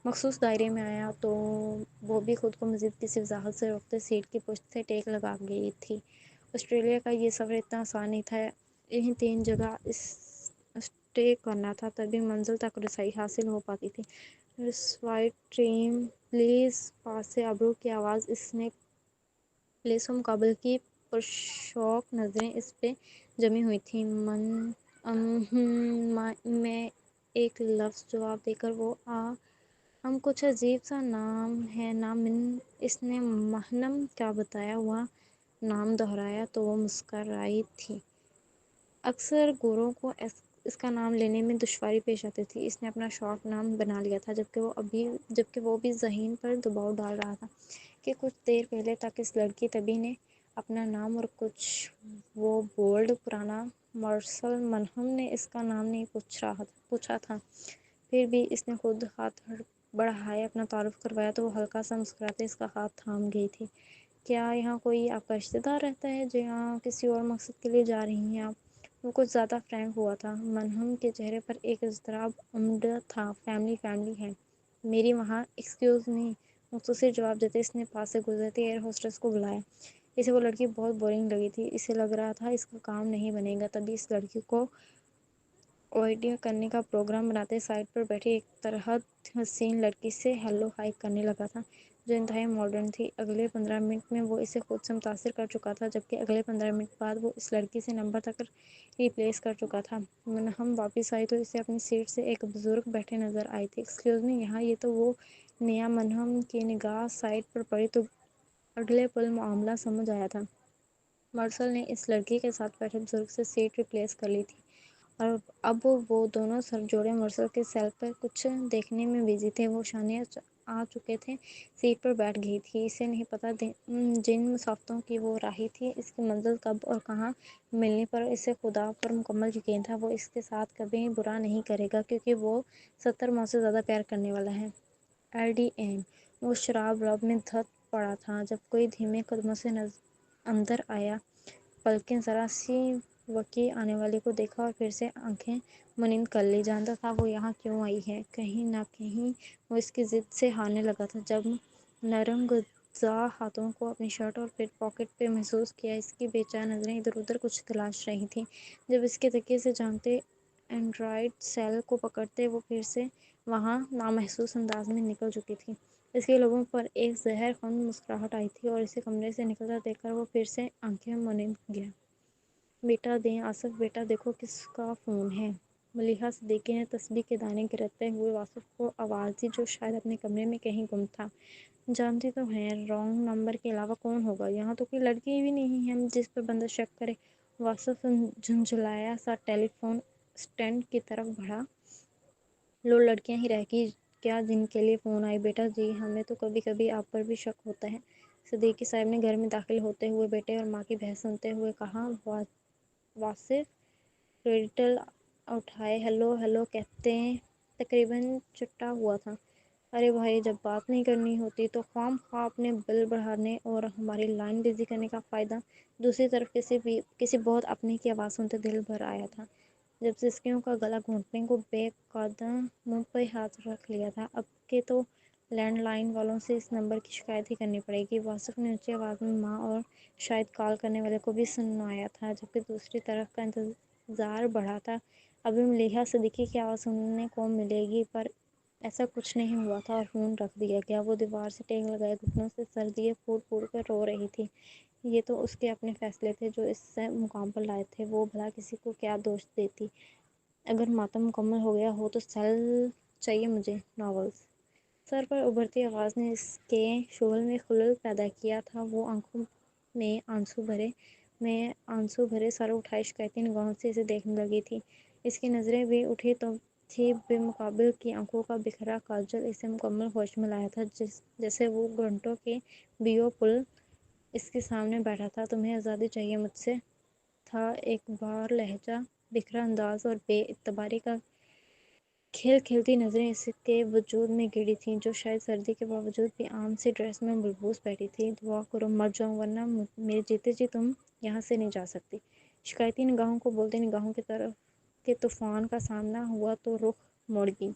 مخصوص دائرے میں آیا تو وہ بھی خود کو مزید کسی وضاحت سے روکتے سیٹ کی پشت سے ٹیک لگا گئی تھی۔ آسٹریلیا کا یہ سفر اتنا آسان نہیں تھا، یہیں 3 جگہ اسٹے کرنا تھا تبھی منزل تک رسائی حاصل ہو پاتی تھی۔ رسوائی ٹرین پلیز پاس سے ابرو کی آواز، اس نے پولیس و مقابل کی پرشوق نظریں اس پہ جمی ہوئی تھیں۔ میں ایک لفظ جواب دے کر وہ کچھ عجیب سا نام ہے نا من، اس نے مہنم کا بتایا ہوا نام دہرایا تو وہ مسکرائی تھی۔ اکثر گوروں کو اس کا نام لینے میں دشواری پیش آتی تھی، اس نے اپنا شارٹ نام بنا لیا تھا جبکہ وہ بھی ذہین پر دباؤ ڈال رہا تھا کہ کچھ دیر پہلے تک اس لڑکی طبی نے اپنا نام اور کچھ وہ بولڈ پرانا مرسل منہم نے اس کا نام نہیں پوچھا تھا۔ پھر بھی اس نے خود ہاتھ بڑھائے اپنا تعارف کروایا تو وہ ہلکا سا مسکراتے اس کا ہاتھ تھام گئی تھی۔ کیا یہاں کوئی آپ کا رشتہ دار رہتا ہے جہاں کسی اور مقصد کے لیے جا رہی ہیں آپ؟ وہ کچھ زیادہ فرینک ہوا تھا۔ منہم کے چہرے پر ایک اضطراب عمدہ تھا۔ فیملی ہے میری وہاں۔ ایکسکیوز می، مختصر جواب دیتے اس نے پاس سے گزرتی ایئر ہوسٹس کو بلایا۔ اسے وہ لڑکی بہت بورنگ لگی تھی، اسے لگ رہا تھا اس کا کام نہیں بنے گا۔ تبھی اس لڑکی کو اوائڈ کرنے کا پروگرام بناتے سائڈ پر بیٹھی ایک طرحت حسین لڑکی سے ہیلو ہائی کرنے لگا تھا جو انتہائی ماڈرن تھی۔ اگلے 15 منٹ میں وہ اسے خود سے متاثر کر چکا تھا، جبکہ اگلے 15 منٹ بعد وہ اس لڑکی سے نمبر تک ریپلیس کر چکا تھا۔ منہم واپس آئی تو اسے اپنی سیٹ سے ایک بزرگ بیٹھے نظر آئے تھے۔ ایکسکیوز می یہاں، یہ تو وہ نیا منہم کی نگاہ سائٹ پر پڑی تو اگلے پل معاملہ سمجھ آیا تھا۔ مرسل نے اس لڑکی کے ساتھ بیٹھے بزرگ سے سیٹ ریپلیس کر لی تھی اور اب وہ دونوں سر جوڑے مرسل کے سیل پر کچھ دیکھنے میں بزی تھے۔ وہ شانے آ چکے تھے، سیٹ پر بیٹھ گئی تھی۔ اسے نہیں پتا جن مسافتوں کی وہ راہی تھی، اس کی منزل کب اور کہاں ملنے پر اسے خدا پر مکمل یقین تھا وہ اس کے ساتھ کبھی برا نہیں کرے گا کیونکہ وہ 70 ماہ سے زیادہ پیار کرنے والا ہے۔ LDN۔ وہ شراب رب میں دھت پڑا تھا جب کوئی دھیمے قدموں سے اندر آیا، پلکیں ذرا سی وقی آنے والے کو دیکھا اور پھر سے آنکھیں منند کر لی۔ جانتا تھا وہ یہاں کیوں آئی ہے، کہیں نہ کہیں وہ اس کی ضد سے ہارنے لگا تھا۔ جب نرم غذا ہاتھوں کو اپنی شرٹ اور پھر پاکٹ پہ محسوس کیا، اس کی بے چین نظریں ادھر ادھر کچھ تلاش رہی تھیں۔ جب اس کے تکیے سے جھانکتے اینڈرائڈ سیل کو پکڑتے وہ پھر سے وہاں نامحسوس انداز میں نکل چکی تھی۔ اس کے لبوں پر ایک زہر خند مسکراہٹ آئی تھی اور اسے کمرے سے نکلتا دیکھ کر وہ پھر سے آنکھیں منند گیا۔ بیٹا دیں آصف، بیٹا دیکھو کس کا فون ہے۔ ملیحہ صدیقی نے تسبیح کے دانے گرتے ہوئے آصف کو آواز دی جو شاید اپنے کمرے میں کہیں گم تھا۔ جانتی تو ہیں رانگ نمبر کے علاوہ کون ہوگا، یہاں تو کوئی لڑکی بھی نہیں ہے جس پر بندہ شک کرے۔ آصف جھنجھلایا سا ٹیلی فون اسٹینڈ کی طرف بڑھا۔ لو لڑکیاں ہی رہ گی کیا جن کے لیے فون آئے؟ بیٹا جی ہمیں تو کبھی کبھی آپ پر بھی شک ہوتا ہے۔ صدیقی صاحب نے گھر میں داخل ہوتے ہوئے بیٹے اور ماں کی بحث سنتے ہوئے کہا۔ واصف ریڈیٹل اٹھائے ہیلو ہیلو کہتے تقریباً چٹا ہوا تھا۔ ارے بھائی جب بات نہیں کرنی ہوتی تو خواہ مخواہ اپنے بل بڑھانے اور ہماری لائن بزی کرنے کا فائدہ۔ دوسری طرف کسی بہت اپنے کی آواز سنتے دل بھر آیا تھا۔ جب سسکیوں کا گلا گھونٹنے کو بے قدم منہ پہ ہاتھ رکھ لیا تھا، اب کے تو لینڈ لائن والوں سے اس نمبر کی شکایت ہی کرنی پڑے گی۔ واصف نے اونچی آواز میں ماں اور شاید کال کرنے والے کو بھی سنایا تھا جبکہ دوسری طرف کا انتظار بڑھا تھا۔ ابھی ملیحہ صدیقی کی آواز سننے کو ملے گی، پر ایسا کچھ نہیں ہوا تھا اور فون رکھ دیا گیا۔ وہ دیوار سے ٹیک لگائے گھٹنوں سے سر دیے پھوڑ پھوڑ کر رو رہی تھی۔ یہ تو اس کے اپنے فیصلے تھے جو اس سے مقام پر لائے تھے، وہ بھلا کسی کو کیا دوش دیتی۔ اگر ماتم مکمل ہو گیا ہو تو سیل چاہیے مجھے، ناولز۔ سر پر ابھرتی آواز نے اس کے شغل میں خلل پیدا کیا تھا۔ وہ آنکھوں میں آنسو بھرے سر اٹھائے شکایتی نگاہوں سے اسے دیکھنے لگی تھی۔ اس کی نظریں بھی اٹھی تو تھی بالمقابل کی آنکھوں کا بکھرا کاجل اسے مکمل ہوش میں لایا تھا، جیسے وہ گھنٹوں کے بیو پل اس کے سامنے بیٹھا تھا۔ تمہیں آزادی چاہیے مجھ سے، تھا ایک بار لہجہ، بکھرا انداز اور بے اعتباری کا کھیل کھیلتی نظریں اس کے وجود میں گڑی تھیں جو شاید سردی کے باوجود بھی عام سی ڈریس میں ملبوس بیٹھی تھی۔ دعا کرو مر جاؤں ورنہ میرے جیتے جی تم یہاں سے نہیں جا سکتی۔ شکایتی نگاہوں کو بولتی نگاہوں کی طرف کے طوفان کا سامنا ہوا تو رخ موڑ گئی۔